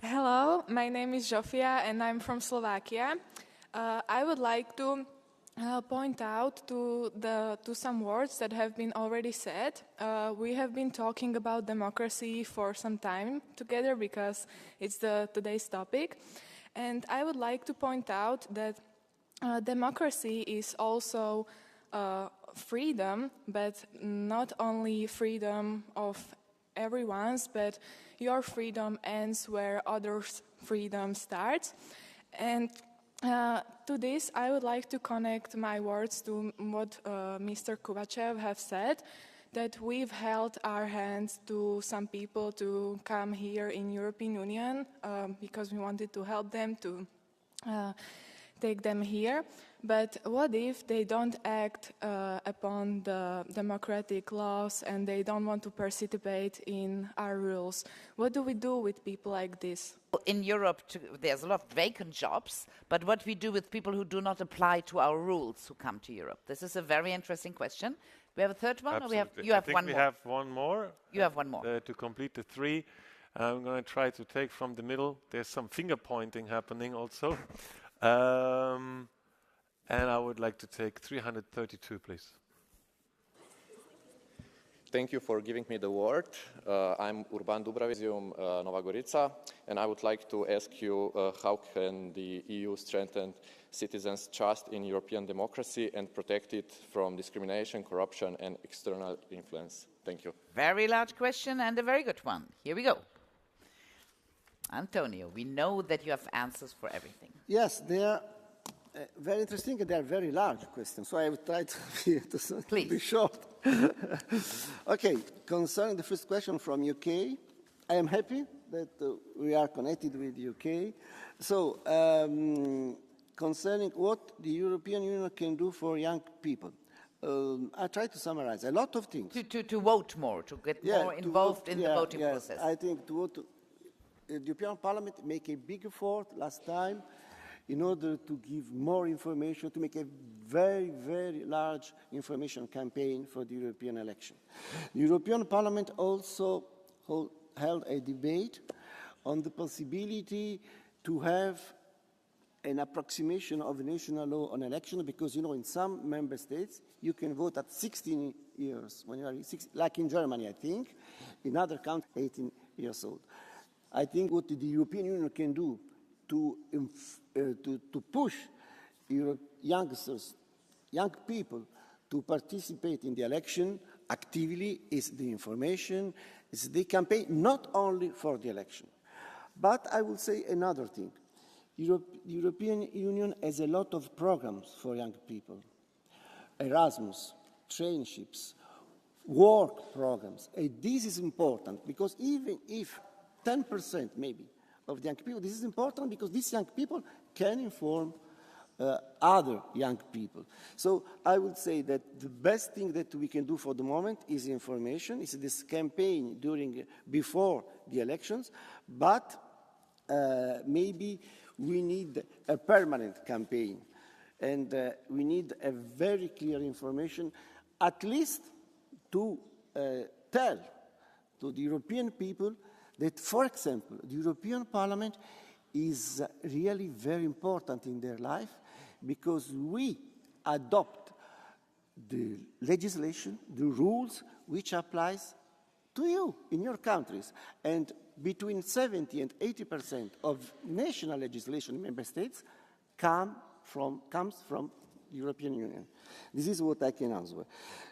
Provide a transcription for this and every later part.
Hello, my name is Zsofia and I'm from Slovakia. I would like to point out to some words that have been already said. We have been talking about democracy for some time together because it's today's topic. And I would like to point out that democracy is also freedom, but not only freedom of everyone's, but your freedom ends where others' freedom starts. And to this, I would like to connect my words to what Mr. Kovachev have said, that we've held our hands to some people to come here in European Union because we wanted to help them to take them here. But what if they don't act upon the democratic laws and they don't want to participate in our rules? What do we do with people like this? In Europe, there's a lot of vacant jobs, but what we do with people who do not apply to our rules who come to Europe? This is a very interesting question. We have a third one? Absolutely. Or you have one more? We have one more. You have one more. To complete the three. I'm going to try to take from the middle. There's some finger pointing happening also. And I would like to take 332, please. Thank you for giving me the word. I'm Urban Dubravizium, Nova Gorica, and I would like to ask you how can the EU strengthen citizens' trust in European democracy and protect it from discrimination, corruption, and external influence? Thank you. Very large question and a very good one. Here we go. Antonio, we know that you have answers for everything. Yes, they are very interesting and they are very large questions, so I will try to be short. Okay, concerning the first question from UK, I am happy that we are connected with UK. So, concerning what the European Union can do for young people, I try to summarize a lot of things. To vote more, to get more involved in the voting process. I think to vote, the European Parliament make a big effort last time in order to give more information, to make a very, very large information campaign for the European election. The European Parliament also held a debate on the possibility to have an approximation of the national law on election, because, you know, in some member states, you can vote at 16 years, when you are 16, like in Germany, I think. In other countries, 18 years old. I think what the European Union can do to push youngsters, young people to participate in the election actively is the information, is the campaign, not only for the election. But I will say another thing. The European Union has a lot of programs for young people. Erasmus, traineeships, work programs. And this is important because even if 10% maybe of the young people, this is important because these young people can inform other young people. So I would say that the best thing that we can do for the moment is information, is this campaign before the elections, but maybe we need a permanent campaign and we need a very clear information, at least to tell to the European people that, for example, the European Parliament is really very important in their life because we adopt the legislation, the rules which applies to you in your countries. And between 70 and 80% of national legislation in member states comes from the European Union. This is what I can answer.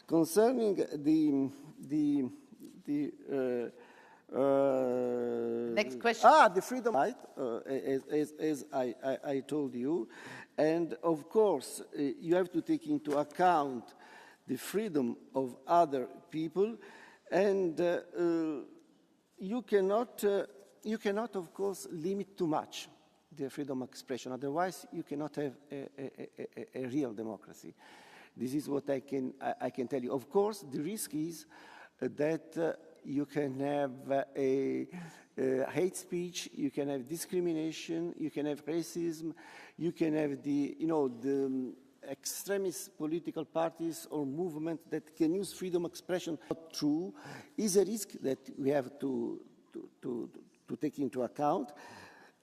Concerning next question. The freedom right, as I told you. And of course, you have to take into account the freedom of other people. And you cannot, of course, limit too much the freedom of expression. Otherwise, you cannot have a real democracy. This is what I can tell you. Of course, the risk is that you can have a hate speech, you can have discrimination, you can have racism, you can have the extremist political parties or movements that can use freedom of expression. Not true is a risk that we have to to take into account.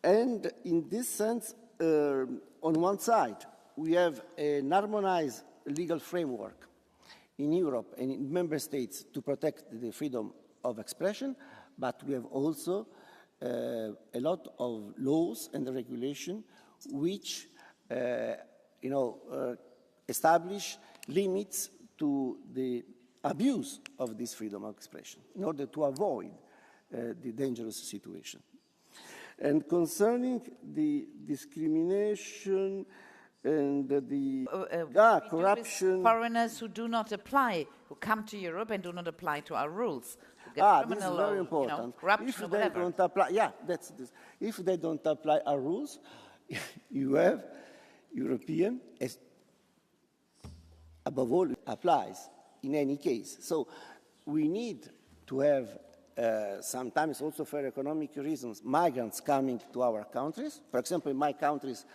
And in this sense, on one side, we have an harmonized legal framework in Europe and in member states to protect the freedom of expression, but we have also a lot of laws and regulation which establish limits to the abuse of this freedom of expression in order to avoid the dangerous situation. And concerning the discrimination and the corruption... Foreigners who do not apply, who come to Europe and do not apply to our rules. This is very important. If they don't apply, that's this. If they don't apply our rules, you have European, above all, applies in any case. So we need to have, sometimes also for economic reasons, migrants coming to our countries. For example, in my countries,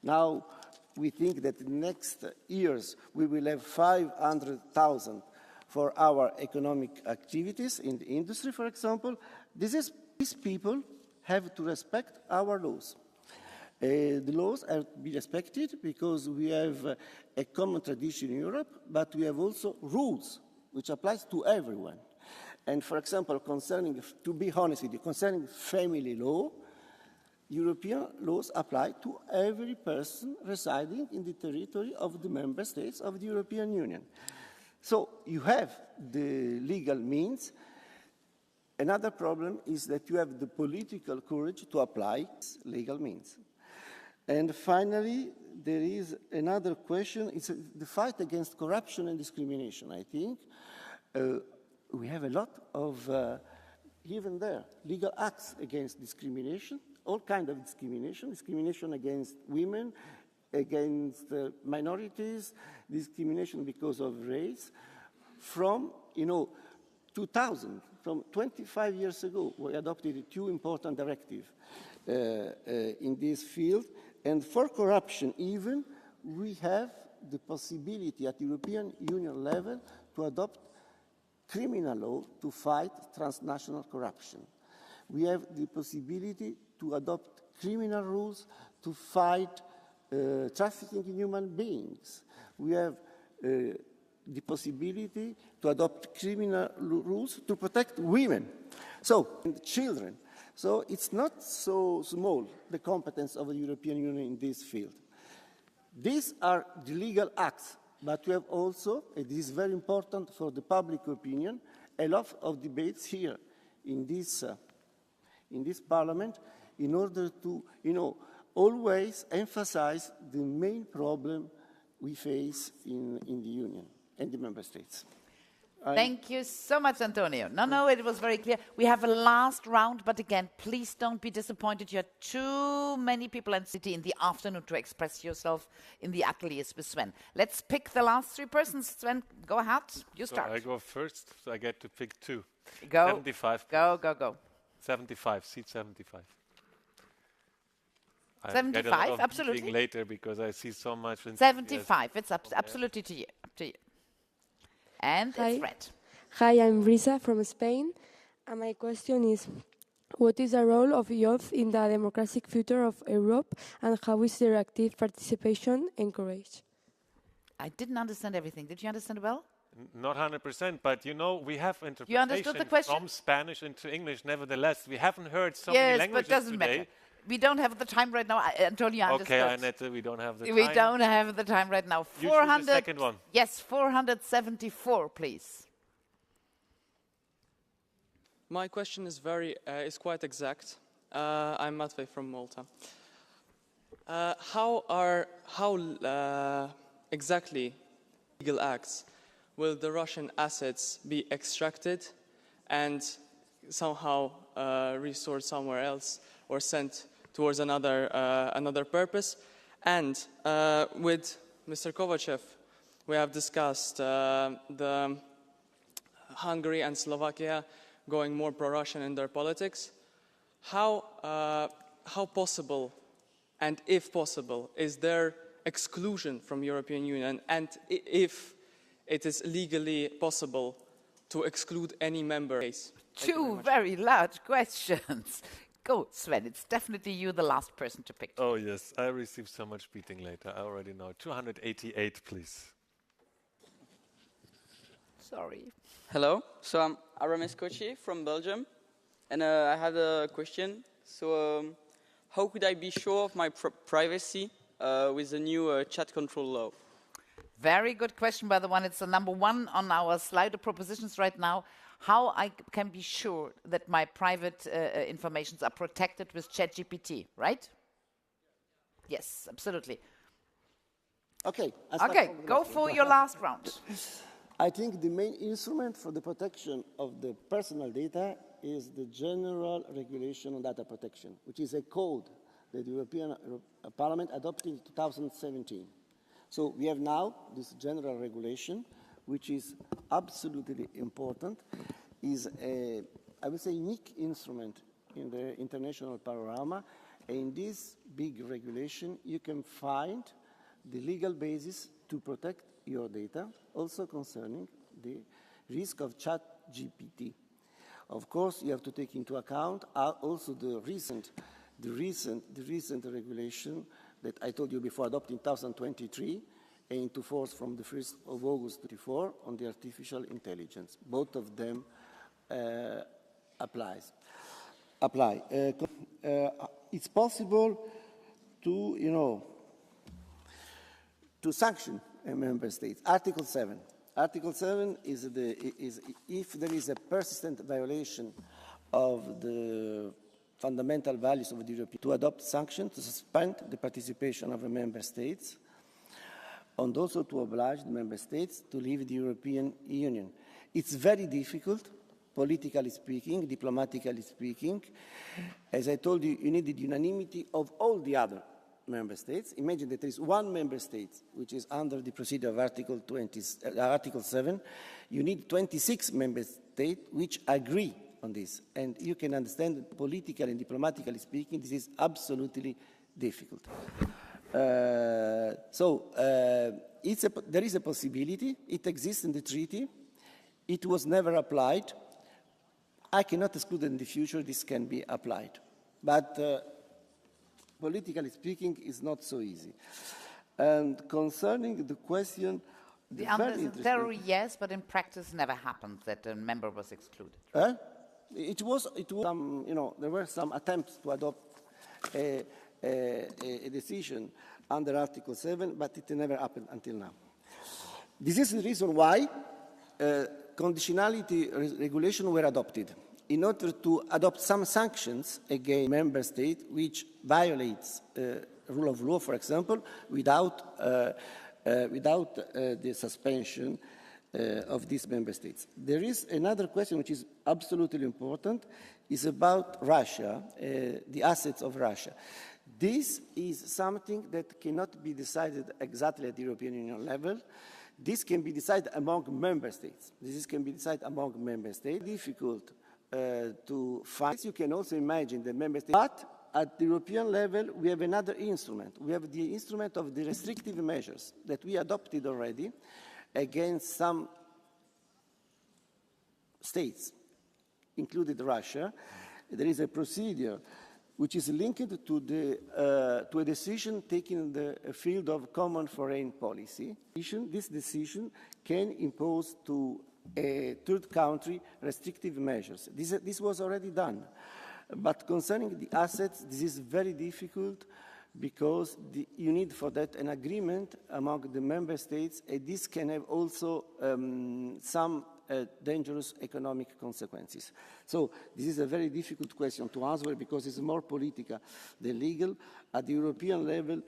now we think that in the next years we will have 500,000 for our economic activities in the industry, for example. These people have to respect our laws. The laws are to be respected because we have a common tradition in Europe, but we have also rules which applies to everyone. And for example, to be honest with you, concerning family law, European laws apply to every person residing in the territory of the member states of the European Union. So you have the legal means. Another problem is that you have the political courage to apply legal means. And finally, there is another question. It's the fight against corruption and discrimination, I think. We have a lot of, even there, legal acts against discrimination, all kinds of discrimination against women, against minorities, discrimination because of race. From, 2000, from 25 years ago, we adopted two important directives in this field. And for corruption even, we have the possibility at European Union level to adopt criminal law to fight transnational corruption. We have the possibility to adopt criminal rules to fight trafficking in human beings. We have the possibility to adopt criminal rules to protect women, and children. So it's not so small, the competence of the European Union in this field. These are the legal acts, but we have also, and this is very important for the public opinion, a lot of debates here in this parliament in order to, always emphasize the main problem we face in the Union and the member states. Thank you so much, Antonio. No, it was very clear. We have a last round, but again, please don't be disappointed. You had too many people in city in the afternoon to express yourself in the ateliers with Sven. Let's pick the last three persons. Sven, go ahead. You start. So I go first, so I get to pick two. Go. 75. Go. 75, seat 75. 75, absolutely. Later because I see so much. 75, it's absolutely to you. And Hi. it's red. Hi, I'm Risa from Spain. And my question is, what is the role of youth in the democratic future of Europe, and how is their active participation encouraged? I didn't understand everything. Did you understand well? Not 100%, but we have You understood the interpretation question? from Spanish into English. Nevertheless, we haven't heard so Yes, many but languages it doesn't today. matter. We don't have the time right now. Antonio understood. Okay, Annette, we don't have the time. We don't have the time right now. You choose the second one. Yes, 474, please. My question is quite exact. I'm Matvey from Malta. How exactly legal acts will the Russian assets be extracted and somehow restored somewhere else or sent towards another purpose? And with Mr. Kovachev, we have discussed the Hungary and Slovakia going more pro-Russian in their politics. How possible, and if possible, is their exclusion from European Union, and if it is legally possible to exclude any member? Two very large questions. Go, Sven. It's definitely you, the last person to pick. Oh, yes. I received so much beating later. I already know. 288, please. Sorry. Hello, so I'm Aramis Kochi from Belgium, and I had a question. So, how could I be sure of my privacy with the new chat control law? Very good question, by the one. It's the number one on our slide of propositions right now. How I can be sure that my private informations are protected with ChatGPT, right? Yes, absolutely. Okay. Okay, go for your last round. I think the main instrument for the protection of the personal data is the General Regulation on Data Protection, which is a code that the European Parliament adopted in 2017. So we have now this general regulation, which is absolutely important, is a, I would say, unique instrument in the international panorama. And in this big regulation, you can find the legal basis to protect your data, also concerning the risk of ChatGPT. Of course, you have to take into account also the recent regulation that I told you before, adopted in 2023, and into force from the 1st of August 2024 on the artificial intelligence. Both of them apply. It's possible to, to sanction a member state. Article 7. Article 7 is if there is a persistent violation of the fundamental values of the European, to adopt sanctions to suspend the participation of the member states, and also to oblige the member states to leave the European Union. It's very difficult, politically speaking, diplomatically speaking. As I told you, you need the unanimity of all the other member states. Imagine that there is one member state which is under the procedure of Article 7. You need 26 member states which agree on this. And you can understand that politically and diplomatically speaking, this is absolutely difficult. There is a possibility. It exists in the treaty. It was never applied. I cannot exclude that in the future this can be applied. But politically speaking, it's not so easy. And concerning the question, the answer is in theory yes, but in practice never happened that a member was excluded. It was there were some attempts to adopt a decision under Article 7, but it never happened until now. This is the reason why conditionality regulation were adopted, in order to adopt some sanctions against member state which violates rule of law, for example, without the suspension of these member states. There is another question which is absolutely important, is about Russia, the assets of Russia. This is something that cannot be decided exactly at the European Union level. This can be decided among member states. This can be decided among member states. Difficult to find. You can also imagine the member states. But at the European level, we have another instrument. We have the instrument of the restrictive measures that we adopted already against some states, including Russia. There is a procedure which is linked to a decision taken in the field of common foreign policy. This decision can impose to a third country restrictive measures. This was already done. But concerning the assets, this is very difficult because you need for that an agreement among the member states, and this can have also some dangerous economic consequences. So this is a very difficult question to answer because it's more political than legal. At the European level,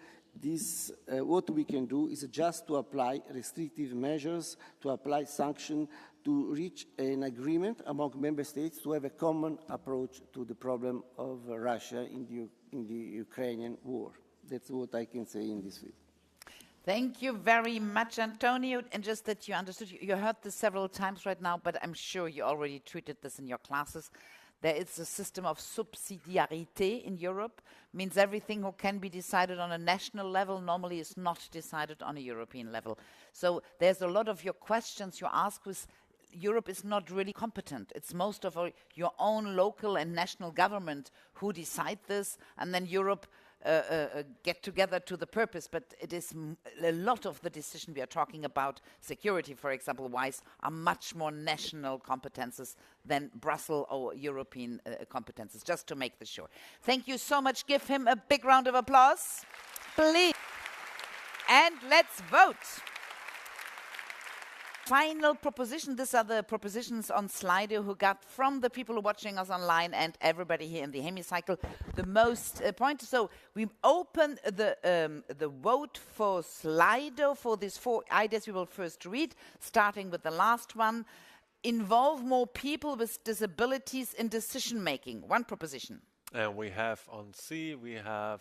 what we can do is just to apply restrictive measures, to apply sanctions, to reach an agreement among member states to have a common approach to the problem of Russia in the Ukrainian war. That's what I can say in this field. Thank you very much, Antonio. And just that you understood, you heard this several times right now, but I'm sure you already treated this in your classes. There is a system of subsidiarité in Europe, means everything who can be decided on a national level normally is not decided on a European level. So there's a lot of your questions you ask with Europe is not really competent. It's most of your own local and national government who decide this, and then Europe get together to the purpose. But it is a lot of the decision we are talking about, security, for example, wise, are much more national competences than Brussels or European competences, just to make this sure. Thank you so much. Give him a big round of applause, please. And let's vote. Final proposition. These are the propositions on Slido who got from the people watching us online and everybody here in the hemicycle the most points. So we open the vote for Slido for these 4 ideas we will first read, starting with the last one. Involve more people with disabilities in decision making. One proposition. And we have on C, we have...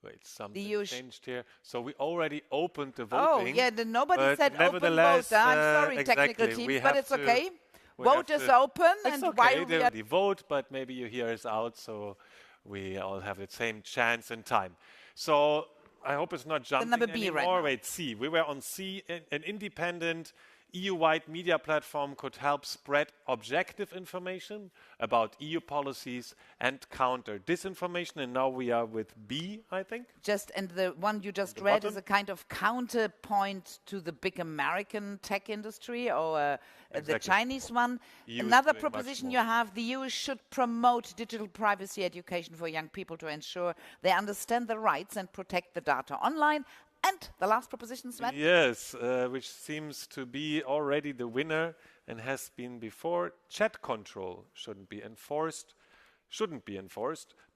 Wait, something changed here. So we already opened the voting. Oh, yeah, nobody said open vote. I'm sorry, exactly, technical teams, but it's okay. We Vote is open. It's and okay, while we they vote, but maybe you hear us out, so we all have the same chance and time. So I hope it's not jumping number B anymore. right now. Wait, C. We were on C. An independent EU-wide media platform could help spread objective information about EU policies and counter disinformation. And now we are with B, I think. And the one you just read is a kind of counterpoint to the big American tech industry or the Chinese one. Another proposition you have, the EU should promote digital privacy education for young people to ensure they understand the rights and protect the data online. And the last proposition, Sven? Yes, which seems to be already the winner and has been before. Chat control shouldn't be enforced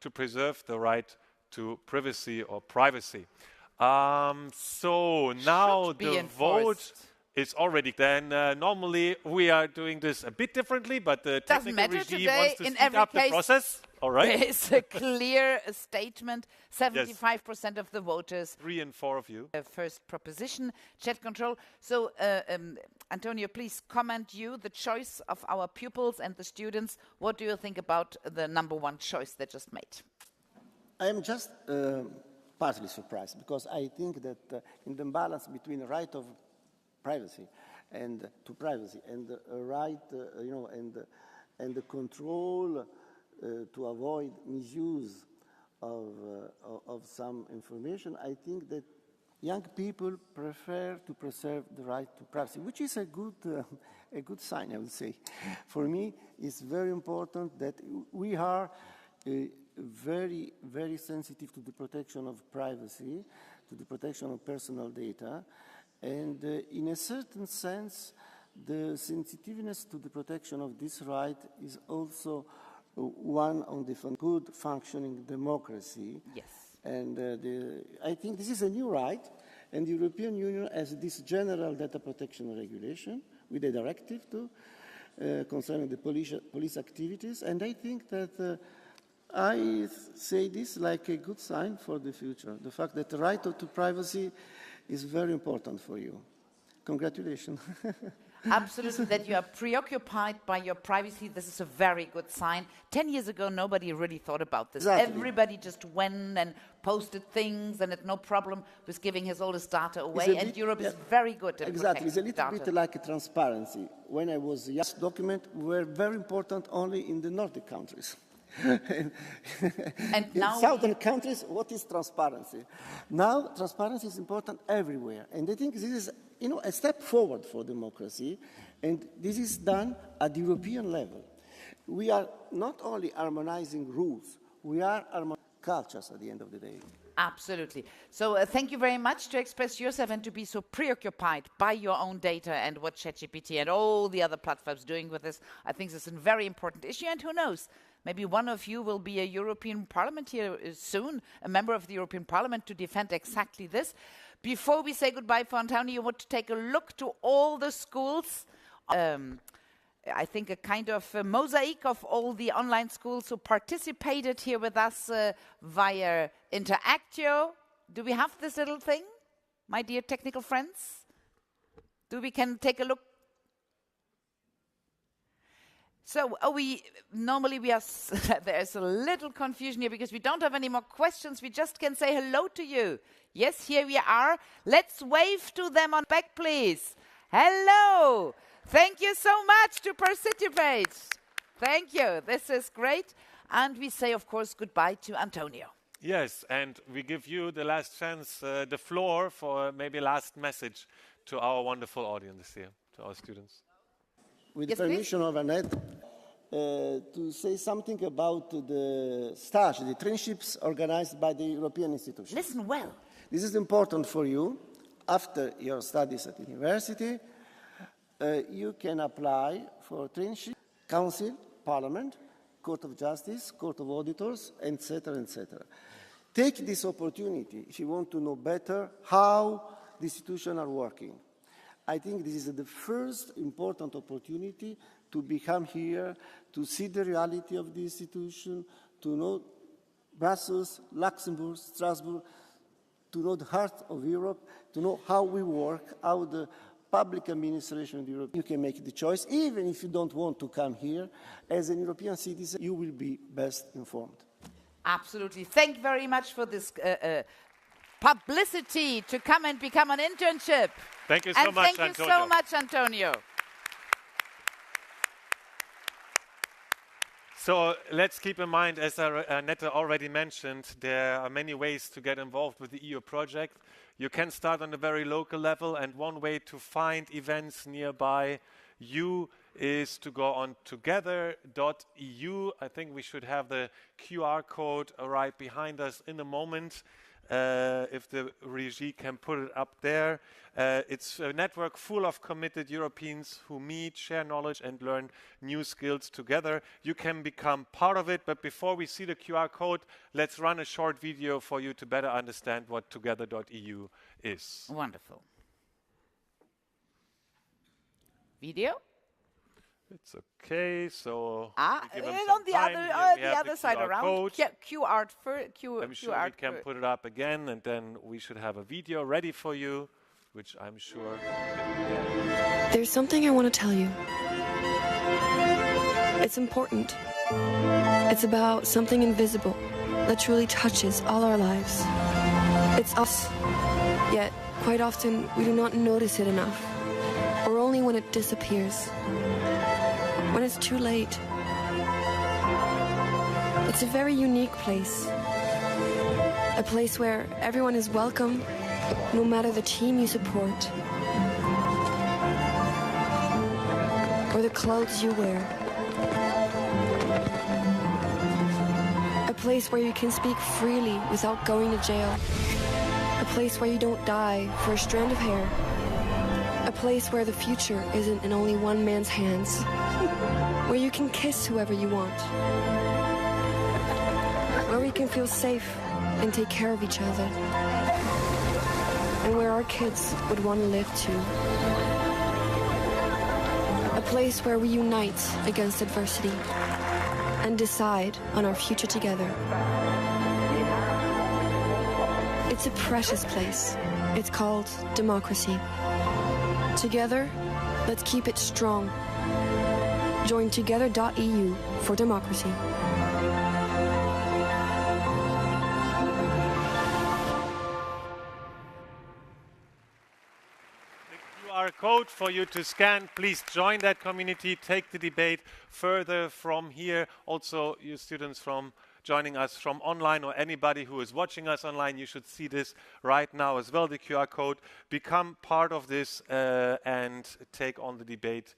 to preserve the right to privacy or privacy. So now the vote is already then. Normally we are doing this a bit differently, but the technical regime wants to speed up the process. All right. There is a clear statement. 75% of the voters. 3 and 4 of you. First proposition, chat control. So, Antonio, please comment the choice of our pupils and the students. What do you think about the number 1 choice they just made? I am just partly surprised because I think that in the balance between the right of privacy and to privacy and the right, and the control to avoid misuse of some information, I think that young people prefer to preserve the right to privacy, which is a good sign, I would say. For me, it's very important that we are very, very sensitive to the protection of privacy, to the protection of personal data, and in a certain sense, the sensitiveness to the protection of this right is also one on the good functioning democracy. Yes. And I think this is a new right, and the European Union has this general data protection regulation with a directive too, concerning the police activities, and I think that I say this like a good sign for the future, the fact that the right to privacy is very important for you. Congratulations. Absolutely, that you are preoccupied by your privacy. This is a very good sign. 10 years ago, nobody really thought about this. Exactly. Everybody just went and posted things and had no problem with giving all his data away. And Europe is very good at exactly. It's a little data. bit like a transparency. When I was young, document were very important only in the Nordic countries. And in now southern countries, what is transparency? Now, transparency is important everywhere. And I think this is, a step forward for democracy. And this is done at the European level. We are not only harmonizing rules, we are harmonizing cultures at the end of the day. Absolutely. So thank you very much to express yourself and to be so preoccupied by your own data and what ChatGPT and all the other platforms doing with this. I think this is a very important issue. And who knows, maybe one of you will be a European Parliament here soon, a member of the European Parliament to defend exactly this. Before we say goodbye for Antonio, you want to take a look to all the schools. I think a kind of a mosaic of all the online schools who participated here with us via Interactio. Do we have this little thing, my dear technical friends? We can take a look? So normally we are, there's a little confusion here because we don't have any more questions. We just can say hello to you. Yes, here we are. Let's wave to them on back, please. Hello. Thank you so much to participate. Thank you. This is great. And we say, of course, goodbye to Antonio. Yes, and we give you the last chance, the floor for maybe last message to our wonderful audience here, to our students. With Yes, the permission of Annette, to say something about the stage, the traineeships organized by the European institutions. Listen well. This is important for you. After your studies at university, you can apply for traineeship, council, parliament, Court of Justice, Court of Auditors, etc., etc. Take this opportunity if you want to know better how the institutions are working. I think this is the first important opportunity to become here, to see the reality of the institution, to know Brussels, Luxembourg, Strasbourg, to know the heart of Europe, to know how we work, how the public administration in Europe. You can make the choice, even if you don't want to come here. As an European citizen, you will be best informed. Absolutely. Thank you very much for this publicity to come and become an internship. Thank you so much, Antonio. Thank you so much, Antonio. So let's keep in mind, as Annette already mentioned, there are many ways to get involved with the EU project. You can start on a very local level, and one way to find events nearby you is to go on together.eu. I think we should have the QR code right behind us in a moment. If the regie can put it up there. It's a network full of committed Europeans who meet, share knowledge and learn new skills together. You can become part of it, but before we see the QR code, let's run a short video for you to better understand what together.eu is. Wonderful. Video? It's okay, so we give them on some the time. Here we the have other side QR around. code. QR I'm sure we can put it up again, and then we should have a video ready for you, which I'm sure. There's something I want to tell you. It's important. It's about something invisible that truly touches all our lives. It's us. Yet, quite often, we do not notice it enough, or only when it disappears. When it's too late. It's a very unique place. A place where everyone is welcome, no matter the team you support, or the clothes you wear. A place where you can speak freely without going to jail. A place where you don't die for a strand of hair. A place where the future isn't in only one man's hands. Where you can kiss whoever you want. Where we can feel safe and take care of each other. And where our kids would want to live too. A place where we unite against adversity and decide on our future together. It's a precious place. It's called democracy. Together, let's keep it strong. Join together.eu for democracy. QR code for you to scan. Please join that community. Take the debate further from here. Also, you students from joining us from online, or anybody who is watching us online, you should see this right now as well, the QR code. Become part of this and take on the debate.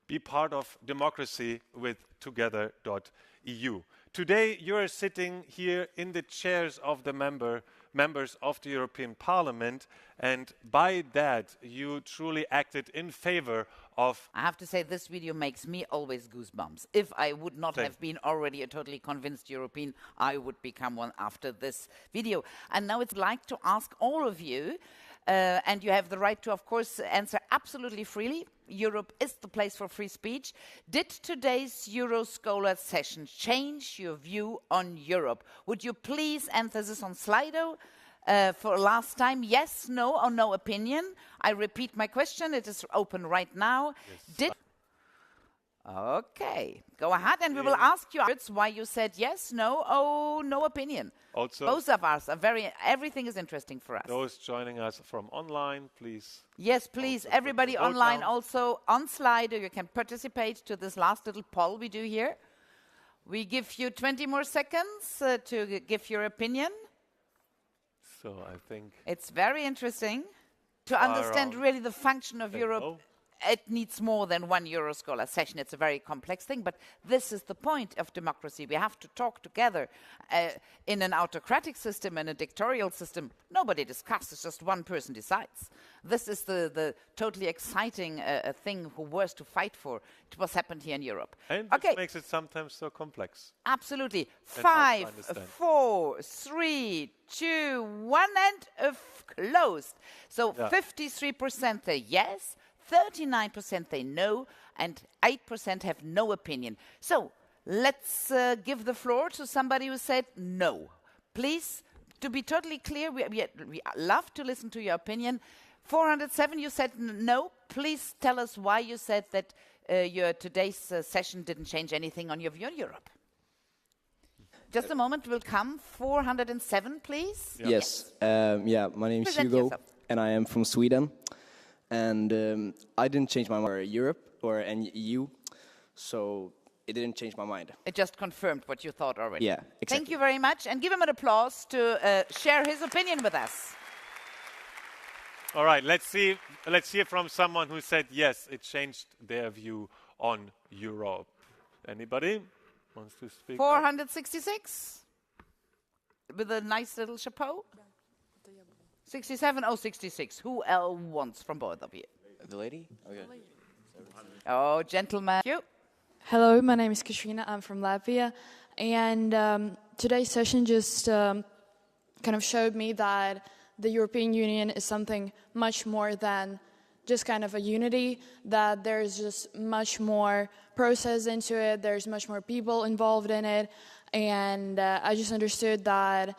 Be part of democracy with together.eu. Today, you're sitting here in the chairs of the members of the European Parliament, and by that, you truly acted in favor of... I have to say, this video makes me always goosebumps. If I would not have been already a totally convinced European, I would become one after this video. And now it's like to ask all of you, and you have the right to, of course, answer absolutely freely. Europe is the place for free speech. Did today's Euroscola session change your view on Europe? Would you please answer this on Slido for last time? Yes, no, or no opinion? I repeat my question. It is open right now. Yes. Okay, go ahead, and we will ask you why you said yes, no, oh, no opinion. Also, both of us are everything is interesting for us. those joining us from online, please. Yes, please, everybody online also on Slido, you can participate to this last little poll we do here. We give you 20 more seconds to give your opinion. So I think it's very interesting to understand really the function of Europe. It needs more than one Euroscola session. It's a very complex thing, but this is the point of democracy. We have to talk together. In an autocratic system, in a dictatorial system, nobody discusses, just one person decides. This is the totally exciting thing who was to fight for. It was happened here in Europe. And this makes it sometimes so complex. Absolutely. 5, 4, 3, 2, 1, and closed. So 53% say yes, 39% they know, and 8% have no opinion. So let's give the floor to somebody who said no. Please, to be totally clear, we love to listen to your opinion. 407, you said no. Please tell us why you said that your today's session didn't change anything on your view on Europe. Just a moment will come. 407, please. Yes. My name is Hugo, and I am from Sweden. And I didn't change my mind for Europe or EU, so it didn't change my mind. It just confirmed what you thought already. Yeah, exactly. Thank you very much, and give him an applause to share his opinion with us. All right, let's hear from someone who said yes, it changed their view on Europe. Anybody wants to speak? 466 with a nice little chapeau. 67, 66. Who else wants from both of you? The lady? Okay. Oh, gentlemen. You. Hello, my name is Katrina. I'm from Latvia. And today's session just kind of showed me that the European Union is something much more than just kind of a unity, that there's just much more process into it, there's much more people involved in it. And I just understood that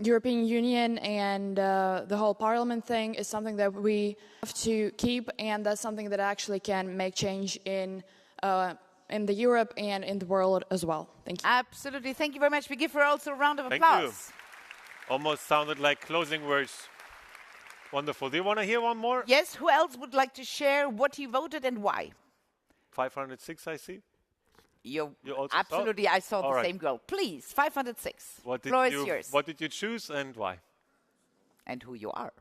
European Union and the whole Parliament thing is something that we have to keep, and that's something that actually can make change in the Europe and in the world as well. Thank you. Absolutely. Thank you very much. We give her also a round of applause. Thank you. Almost sounded like closing words. Wonderful. Do you want to hear one more? Yes. Who else would like to share what he voted and why? 506, I see. You also absolutely. saw? I saw the same girl. Please, 506. Floor is yours. What did you choose and why? And who you are.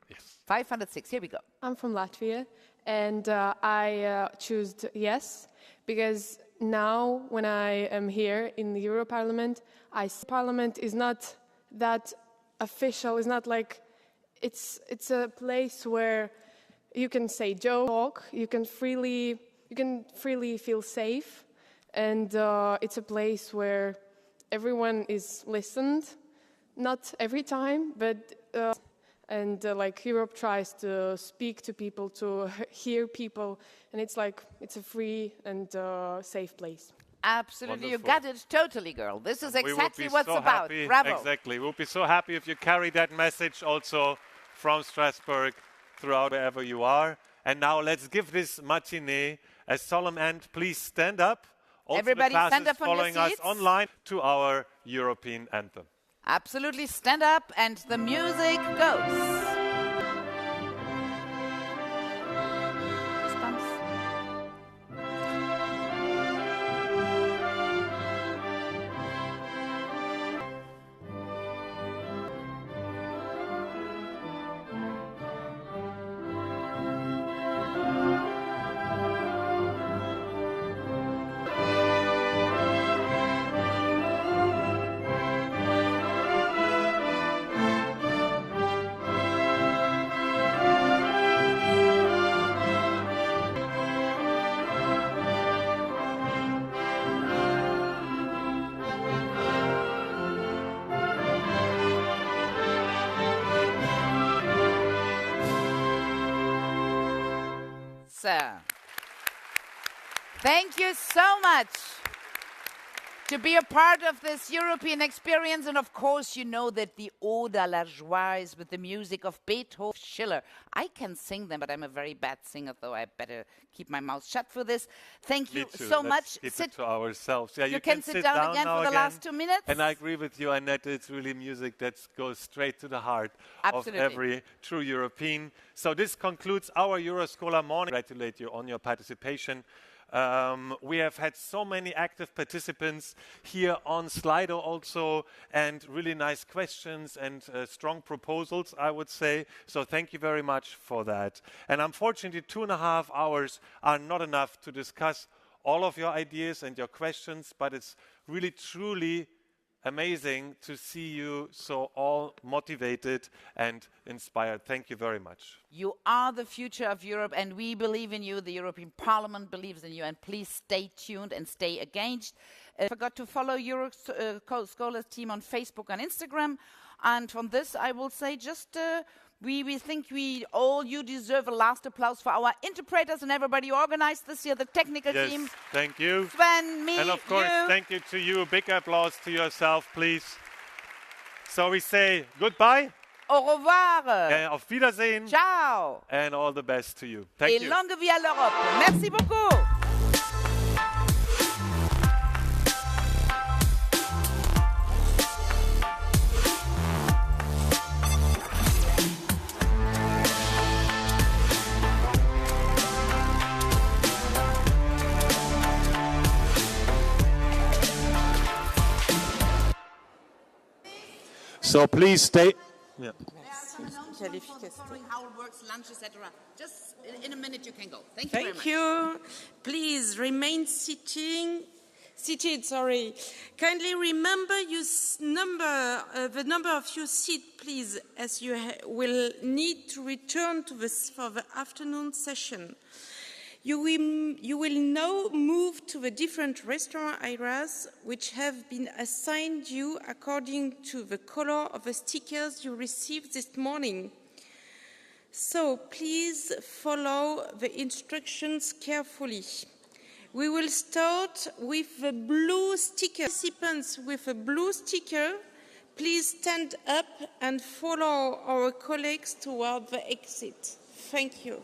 Yes. 506. Here we go. I'm from Latvia, and I chose yes because now when I am here in the Euro Parliament, I see Parliament is not that official. It's not like it's a place where you can say joke, you can freely feel safe. And it's a place where everyone is listened, not every time, but like Europe tries to speak to people, to hear people, and it's a free and safe place. Absolutely, Wonderful. You got it totally, girl. This is exactly what's so about. Happy. Bravo. Exactly. We'll be so happy if you carry that message also from Strasbourg throughout wherever you are. And now let's give this matinee a solemn end. Please stand up. Also Everybody the stand up on your following us seats. online to our European anthem. Absolutely, stand up, and the music goes. Thank you so much. to be a part of this European experience. And of course, you know that the Ode à la Joie is with the music of Beethoven, Schiller. I can sing them, but I'm a very bad singer, though I better keep my mouth shut for this. Thank you so much. Keep it to ourselves. Yeah, you can sit down again for the last 2 minutes. And I agree with you, Annette. It's really music that goes straight to the heart Absolutely. of every true European. So this concludes our Euroscola morning. I congratulate you on your participation. We have had so many active participants here on Slido also, and really nice questions and strong proposals, I would say. So thank you very much for that. And unfortunately, 2.5 hours are not enough to discuss all of your ideas and your questions, but it's really, truly amazing to see you so all motivated and inspired. Thank you very much. You are the future of Europe, and we believe in you. The European Parliament believes in you, and please stay tuned and stay engaged. I forgot to follow Euroscola's team on Facebook and Instagram. And from this, I will say just we think you deserve a last applause for our interpreters and everybody who organized this year, the technical team. Thank you. Sven, me, and of course, thank you to you. Big applause to yourself, please. So we say goodbye. Au revoir. Auf Wiedersehen. Ciao. And all the best to you. Thank you. Et longue vie à l'Europe. Merci beaucoup. So please stay. Yeah. How it works, lunch, etc. Just in a minute you can go. Thank you very much. Thank you. Please remain seated. Sorry. Kindly remember the number of your seat, please, as you will need to return to for the afternoon session. You will now move to the different restaurant areas which have been assigned you according to the color of the stickers you received this morning. So please follow the instructions carefully. We will start with the blue sticker. Participants with a blue sticker, please stand up and follow our colleagues toward the exit. Thank you.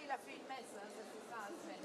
Il a fait une messe, hein, c'est ça, Sven.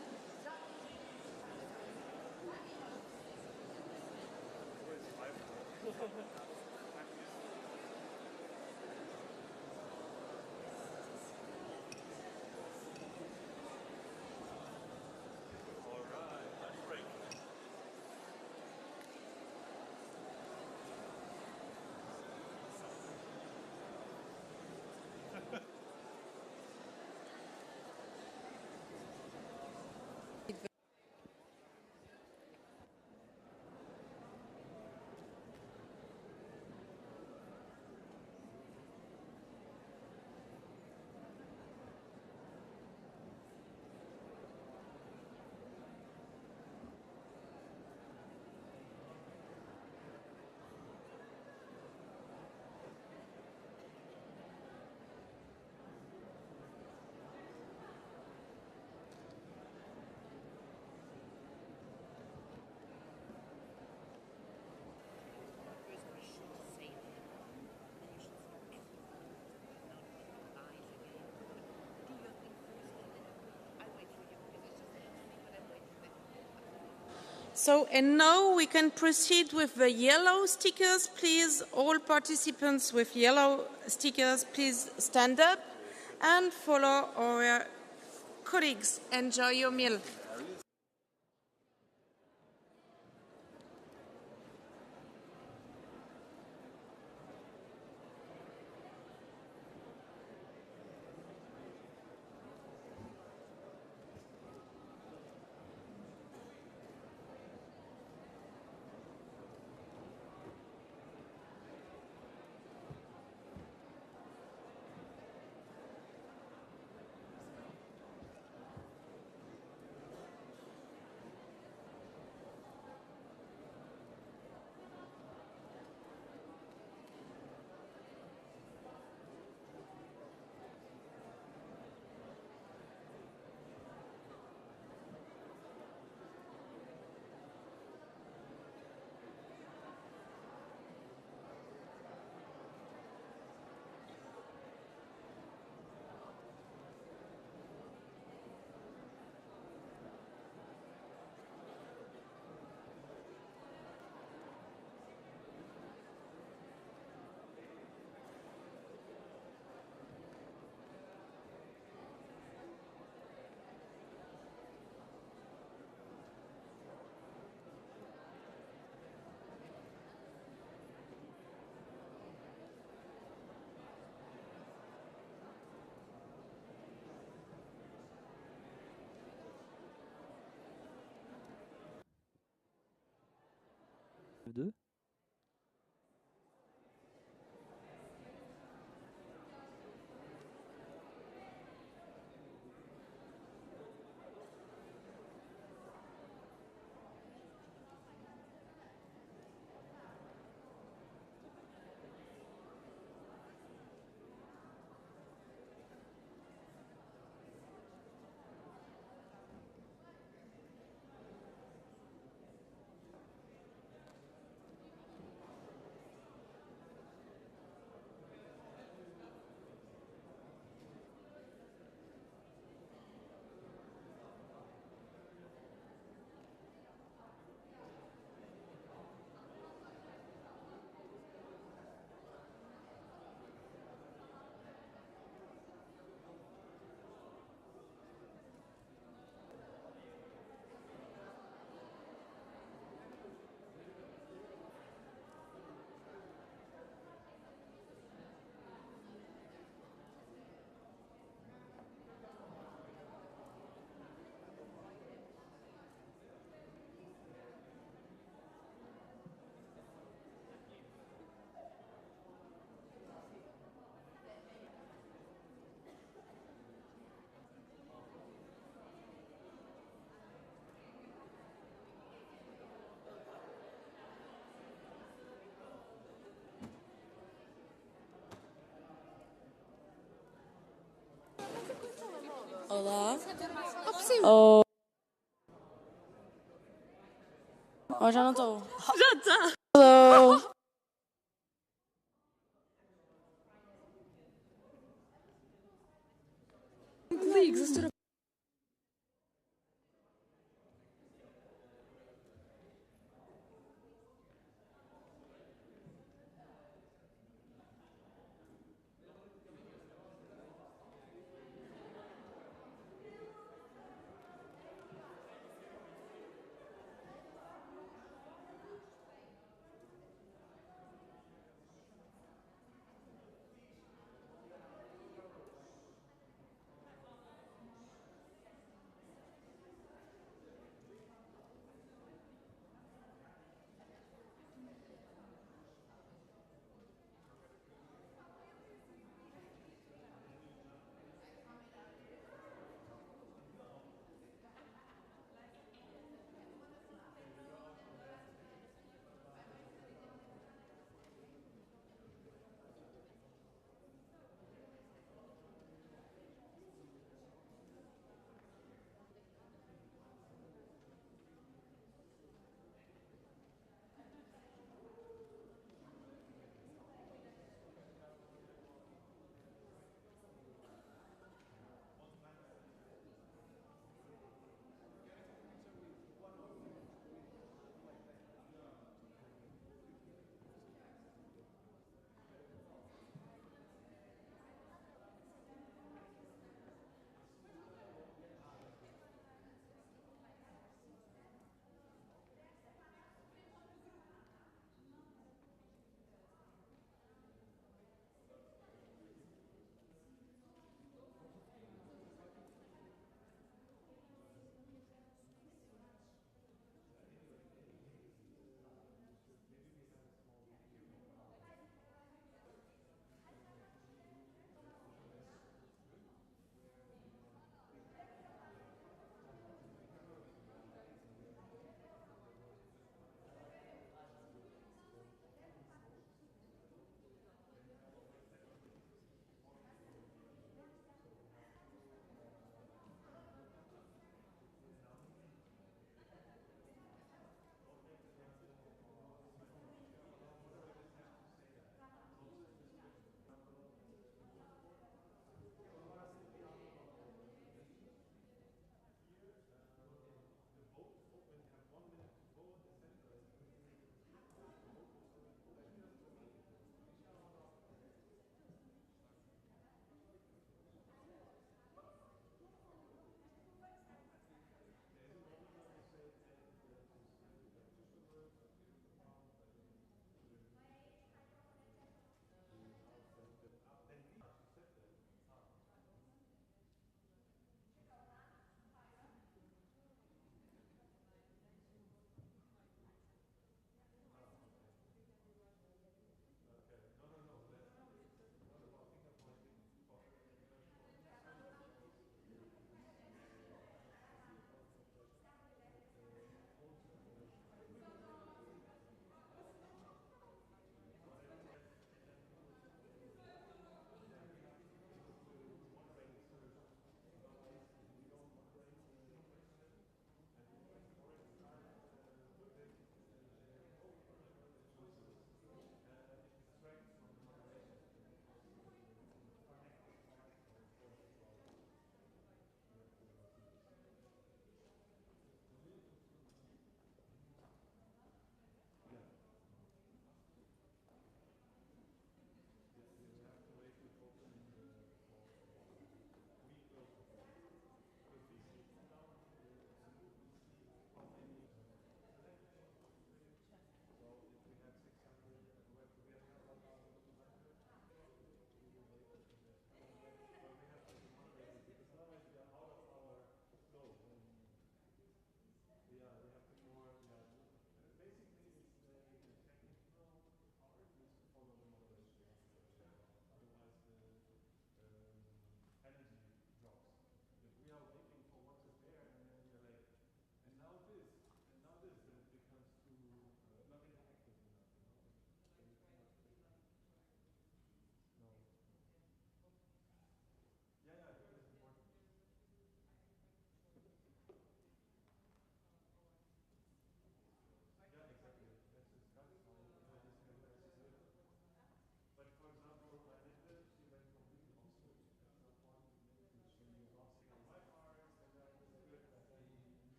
So, and now we can proceed with the yellow stickers, please. All participants with yellow stickers, please stand up and follow our colleagues. Enjoy your meal. Deux. Olá. Oh. Oh, já não estou. Já está. Hello.